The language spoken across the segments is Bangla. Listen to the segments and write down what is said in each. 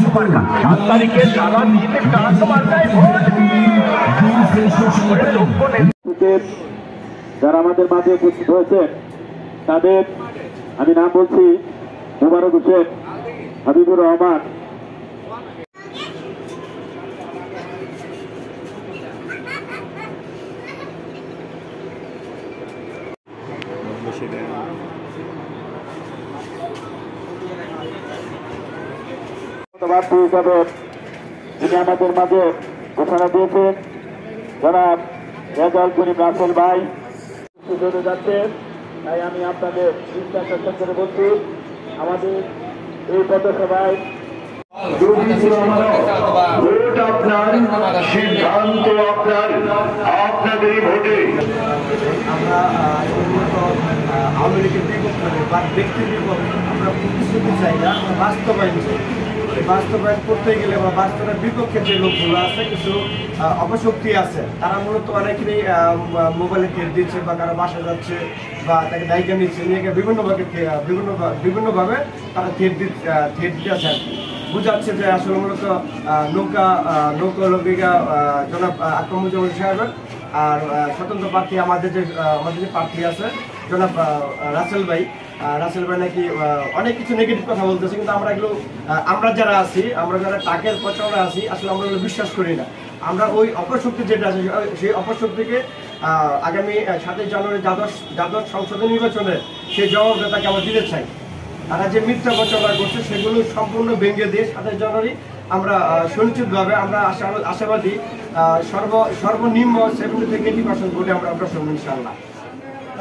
করেন। যারা আমাদের মাঝে উপস্থিত হয়েছে তাদের আমি নাম বলছি মোবারক হোসেন, হাবিবুর রহমান, হিসাবে যিনি আমাদের মাঝে ঘোষণা দিয়েছেন জনাব রেজাউল করিম রাসেল ভাই যাচ্ছে। তাই আমি আপনাদের বিশ্বাস করে বলছি আমাদের এই পথসভায় সিদ্ধান্ত আপনাদের ভোটে আমরা আওয়ামী লীগের বিপক্ষে বা ব্যক্তির বিপক্ষে আমরা প্রতিশ্রুতি চাই না, বাস্তবায়ন চাই। বাস্তবায়ন করতে গেলে বা বাস্তবের বিপক্ষে যে লোকগুলো আছে, কিছু অপশক্তি আছে, তারা মূলত অনেকেরই মোবাইলে থেট দিচ্ছে বা কারো বাসা যাচ্ছে বা তাকে দায়িত্ব নিচ্ছে, নিয়ে বিভিন্নভাবে তারা থেট দিতে আছে আর কি। বুঝাচ্ছে যে আসলে মূলত নৌকা জনাব আকরামুজ্জামান সাহেবের আর স্বতন্ত্র প্রার্থী আমাদের যে প্রার্থী আছে জনাব রাসেল ভাই নাকি অনেক কিছু নেগেটিভ কথা বলতেছে। কিন্তু আমরা যারা আছি, আমরা যারা টাকের প্রচারণা আছি, আসলে আমরা বিশ্বাস করি না। আমরা ওই অপশক্তি যেটা আছে সেই অপশক্তিকে আগামী 7 জানুয়ারি দ্বাদশ সংসদ নির্বাচনে সেই জবাবদাতাকে আমরা দিতে চাই। তারা যে মিথ্যা প্রচারণা করছে সেগুলো সম্পূর্ণ ভেঙে দিয়ে 7 জানুয়ারি আমরা সুনিশ্চিতভাবে আমরা আশাবাদী সর্বনিম্ন 70 থেকে 80% ভোটে আমরা শুনবো ইনশাআল্লাহ।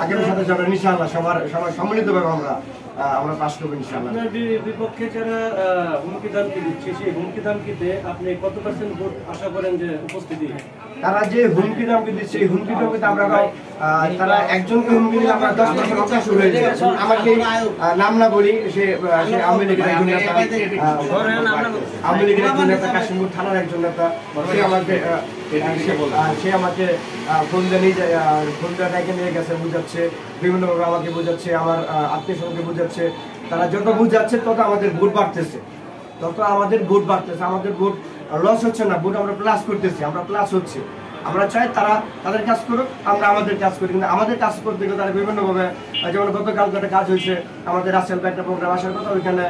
আগামী 7 জানুয়ারি ইনশাআল্লাহ সবার সম্মিলিতভাবে আমরা পাস করবো ইনশাআল্লাহ। বিপক্ষে যারা হুমকি দামকি দিচ্ছে সেই হুমকি দামকিতে আপনি কত % ভোট আশা করেন যে উপস্থিতি? তারা যে হুমকি দামকি দিচ্ছে এই হুমকি দামকিতে আমরা তারা একজনকে হুমকি দিলে আমরা 10% অঙ্কা শুরু হয়ে যায়। আমাকে নাম না বলি, সে আওয়ামী লীগের একজন নেতা, কাশিমপুর থানার একজন নেতা, সে আমাকে ফোন দিয়ে নিয়ে গেছে, বুঝাচ্ছে বিভিন্নভাবে আমাকে বোঝাচ্ছে, আমার আত্মীয় স্বজনকে বোঝাচ্ছে। তারা যত বুঝাচ্ছে তত আমাদের ভোট বাড়তেছে, আমাদের ভোট লস হচ্ছে না, ভোট আমরা প্লাস করতেছি, আমরা প্লাস হচ্ছে। আমরা চাই তারা তাদের কাজ করুক, আমরা আমাদের কাজ করি। কিন্তু আমাদের কাজ করতে গেলে তারা বিভিন্নভাবে, যেমন গতকাল একটা কাজ হয়েছে আমাদের রাসেল ভাই একটা প্রোগ্রাম আসার কথা, ওইখানে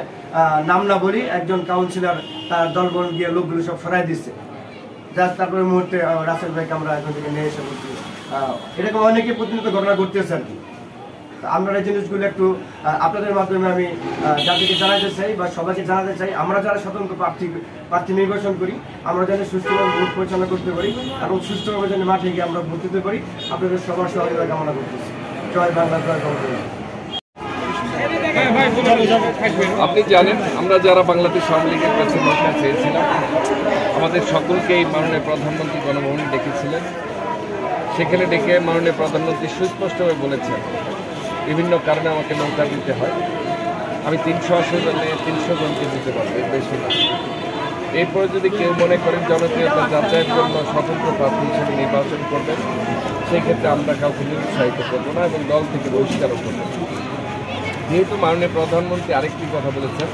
নাম না বলি একজন কাউন্সিলর তার দলবল গিয়ে লোকগুলো সব সরাই দিচ্ছে। জাস্ট তারপরে মুহূর্তে রাসেল ভাইকে আমরা এখন থেকে নিয়ে এসে বলছি। এরকম অনেকে প্রতিনিয়ত ঘটনা ঘটতেছে আর কি। আপনারা এই জিনিসগুলো একটু আপনাদের মাধ্যমে আমি জাতিকে জানাতে চাই বা সবাইকে জানাতে চাই, আমরা যারা স্বতন্ত্র প্রার্থী নির্বাচন করি আমরা যেন সুষ্ঠুভাবে ভোট পরিচালনা করতে পারি এবং সুষ্ঠুভাবে যেন মাঠে গিয়ে আমরা ভোট দিতে পারি। আপনাদের সবার সহযোগিতা কামনা করতেছি। জয় বাংলা, জয় বাংলা। আপনি জানেন আমরা যারা বাংলাদেশ আওয়ামী লীগের কাছে নৌকা চেয়েছিলাম, আমাদের সকলকেই মাননীয় প্রধানমন্ত্রী গণভবনে ডেকেছিলেন। সেখানে ডেকে মাননীয় প্রধানমন্ত্রী সুস্পষ্টভাবে বলেছেন বিভিন্ন কারণে আমাকে নৌকা দিতে হয়, আমি 380 জনে 300 জনকে দিতে পারবো, বেশি না। এরপরে যদি কেউ মনে করেন জনপ্রিয়তা যাচাইয়ের জন্য স্বতন্ত্র প্রার্থী হিসেবে নির্বাচন করবেন, সেই ক্ষেত্রে আমরা কাউকে নিরুৎসাহিত করবো না এবং দল থেকে বহিষ্কারও করবো না। যেহেতু মাননীয় প্রধানমন্ত্রী আরেকটি কথা বলেছেন,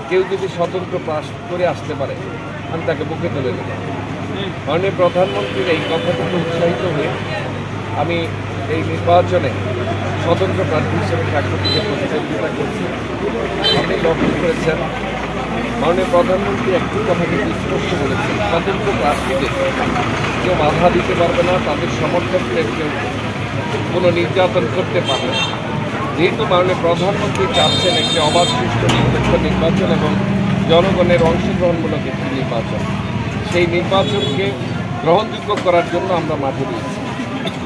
কেউ যদি স্বতন্ত্র পাস করে আসতে পারে আমি তাকে বুকে তুলে নেব। মাননীয় প্রধানমন্ত্রীর এই কথা থেকে উৎসাহিত হয়ে আমি এই নির্বাচনে স্বতন্ত্র প্রার্থী হিসেবে কাকপতিকে প্রতিদ্বন্দ্বিতা করছি। আপনি লক্ষ্য করেছেন মাননীয় প্রধানমন্ত্রী একটি কথা কিন্তু স্পষ্ট বলেছেন, স্বতন্ত্র প্রার্থীদের কেউ বাধা দিতে পারবে না, তাদের সমর্থকদের কেউ কোনো নির্যাতন করতে পারবে না। যেহেতু মাননীয় প্রধানমন্ত্রী চাচ্ছেন একটি অবাধ সুষ্ঠু নিরপেক্ষ নির্বাচন এবং জনগণের অংশগ্রহণমূলক একটি নির্বাচন, সেই নির্বাচনকে গ্রহণযোগ্য করার জন্য আমরা মাঠে রয়েছি।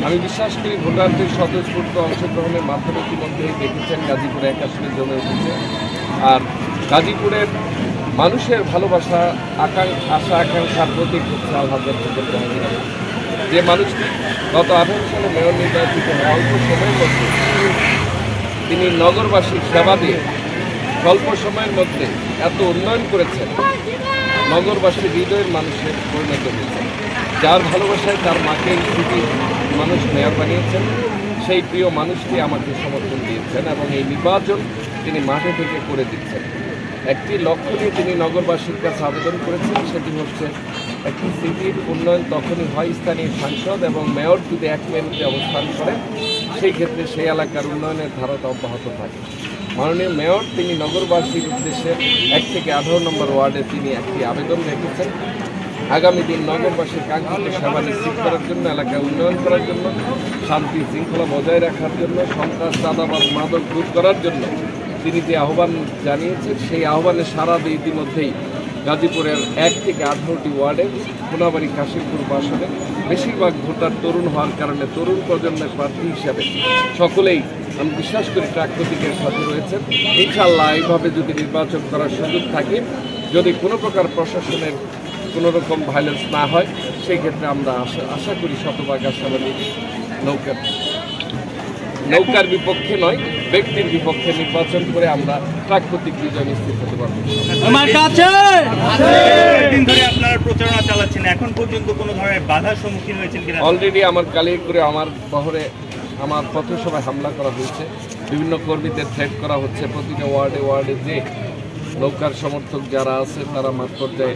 আমি বিশ্বাস করি ভোটারদের স্বতঃস্ফূর্ত অংশগ্রহণের মাধ্যমে ইতিমধ্যেই দেখেছেন গাজীপুরে 1 আসনে জমে উঠেছে। আর গাজীপুরের মানুষের ভালোবাসা আশা আকাঙ্ক্ষার প্রতীক হচ্ছে আলহাজ অ্যাডভোকেট জাহাঙ্গীর আলম, যে মানুষটি গত 18 সালে মেয়র নির্বাচিত অল্প সময়ের মধ্যে তিনি নগরবাসীর সেবা দিয়ে স্বল্প সময়ের মধ্যে এত উন্নয়ন করেছেন, নগরবাসীর হৃদয়ের মানুষের পরিণত হয়েছেন। যার ভালোবাসায় তার মাকে সিটি মানুষ মেয়র বানিয়েছেন, সেই প্রিয় মানুষটি আমাকে সমর্থন দিয়েছেন এবং এই নির্বাচন তিনি মাঠে থেকে করে দিচ্ছেন। একটি লক্ষ্য নিয়ে তিনি নগরবাসীর কাছে আবেদন করেছেন, সেটি হচ্ছে একটি সিটির উন্নয়ন তখনই হয় স্থানীয় সাংসদ এবং মেয়র যদি এক মেরুতে অবস্থান করেন, সেই ক্ষেত্রে সেই এলাকার উন্নয়নের ধারাটা অব্যাহত থাকে। মাননীয় মেয়র তিনি নগরবাসীর উদ্দেশ্যে 1 থেকে 18 নম্বর ওয়ার্ডে তিনি একটি আবেদন রেখেছেন। আগামী দিন নগরবাসীর কাঙ্ক্ষিত সেবা নিশ্চিত করার জন্য, এলাকায় উন্নয়ন করার জন্য, শান্তি শৃঙ্খলা বজায় রাখার জন্য, সন্ত্রাস চাঁদাবাদ মাদক দূর করার জন্য তিনি যে আহ্বান জানিয়েছেন, সেই আহ্বানে সাড়া দিয়ে ইতিমধ্যেই গাজীপুরের 1 থেকে 18টি ওয়ার্ডে কোনাবাড়ি কাশিমপুর আসনে বেশিরভাগ ভোটার তরুণ হওয়ার কারণে তরুণ প্রজন্মের প্রার্থী হিসাবে সকলেই আমি বিশ্বাস করি ট্রাক প্রতীকের সাথে রয়েছেন। ইনশাআল্লাহ এইভাবে যদি নির্বাচন করার সুযোগ থাকে, যদি কোনো প্রকার প্রশাসনের কোনো রকম ভায়োলেন্স না হয়, সেই ক্ষেত্রে আমরা আশা করি শতভাগ আশাবাদী নৌকার বিপক্ষে নয়, ব্যক্তির বিপক্ষে নির্বাচন করে আমরা ট্রাক প্রতীক বিজয় নিশ্চিত হতে পারবো। আপনারা প্রচারণা চালাচ্ছেন, এখন পর্যন্ত কোনো ধরনের বাধার সম্মুখীন হয়েছেন কিনা? অলরেডি আমার কালিয়াকুড়ে আমার শহরে আমার পথসভায় হামলা করা হয়েছে, বিভিন্ন কর্মীদের থ্রেট করা হচ্ছে। প্রতিটা ওয়ার্ডে ওয়ার্ডে যে নৌকার সমর্থক যারা আছে তারা মাঠ পর্যায়ে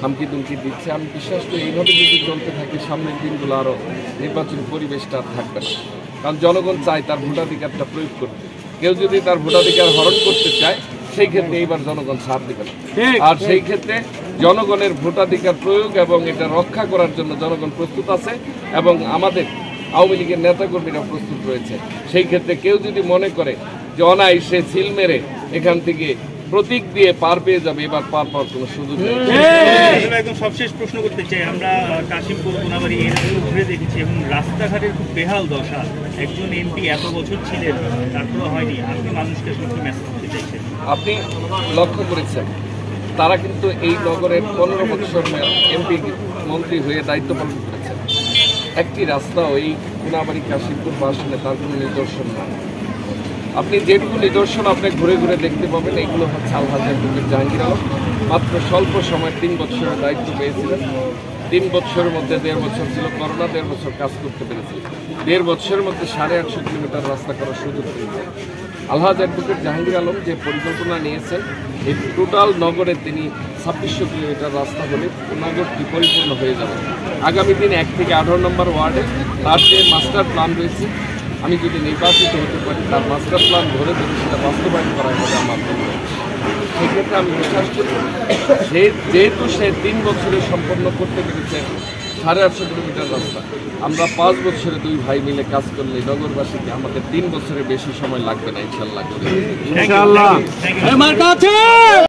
হুমকি দুমকি দিচ্ছে। আমি বিশ্বাস করি এইভাবে যদি চলতে থাকে সামনের দিনগুলো আরও নির্বাচনী পরিবেশটা আর থাকবে না, কারণ জনগণ চায় তার ভোটাধিকারটা প্রয়োগ করতে। কেউ যদি তার ভোটাধিকার হরণ করতে চায়, সেই ক্ষেত্রে এইবার জনগণ ছাড় দেবে না। আর সেই ক্ষেত্রে জনগণের ভোটাধিকার প্রয়োগ এবং এটা রক্ষা করার জন্য জনগণ প্রস্তুত আছে এবং আমাদের আওয়ামী লীগের নেতাকর্মীরা প্রস্তুত রয়েছে। সেই ক্ষেত্রে কেউ যদি মনে করে যে অনায়াসে সিল মেরে এখান থেকে প্রতীক দিয়ে পার পেয়ে যাবে, এবার পার পাওয়ার কোনো সুযোগ নেই। একদম সবশেষ প্রশ্ন করতে চাই, আমরা কাশিমপুর কোনাবাড়ি ঘুরে দেখেছি এবং রাস্তাঘাটের খুব বেহাল দশা। একজন এমপি এত বছর ছিলেন, তারপরে হয়নি। আপনি মানুষকে আসলে মেসেজ করতে চাইছেন? আপনি লক্ষ্য করেছেন তারা কিন্তু এই নগরের 15 বছর এমপি মন্ত্রী হয়ে দায়িত্ব পালন করেছেন। একটি রাস্তা ওই কোনাবাড়ি কাশিমপুর আসনে তার কোনো নিদর্শন না। আপনি যেটুকু নিদর্শন আপনি ঘুরে ঘুরে দেখতে পাবেন, এগুলো হচ্ছে আলহাজ অ্যাডভোকেট জাহাঙ্গীর আলম। মাত্র স্বল্প সময় 3 বছরের দায়িত্ব পেয়েছিলেন। 3 বছরের মধ্যে 1.5 বছর ছিল করোনা, 1.5 বছর কাজ করতে পেরেছিলেন। 1.5 বছরের মধ্যে 850 কিলোমিটার রাস্তা করার সুযোগ পেয়েছেন। আলহাজ অ্যাডভোকেট জাহাঙ্গীর আলম যে পরিকল্পনা নিয়েছেন, এই টোটাল নগরে তিনি 2600 কিলোমিটার রাস্তা হলে নগরটি পরিপূর্ণ হয়ে যাবে। আগামী দিন 1 থেকে 18 নম্বর ওয়ার্ডে তার যে মাস্টার প্ল্যান রয়েছে, আমি যদি নির্বাচিত হতে পারি তার মাস্টার প্ল্যান ধরে ধরে সেটা বাস্তবায়ন করা হবে আমার জন্য। সেক্ষেত্রে আমি বিশ্বাস করি যেহেতু সে 3 বছরে সম্পন্ন করতে পেরেছে 850 কিলোমিটার রাস্তা, আমরা 5 বছরে 2 ভাই মিলে কাজ করলে নগরবাসীকে আমাদের 3 বছরের বেশি সময় লাগবে না ইনশাল্লাহ করে।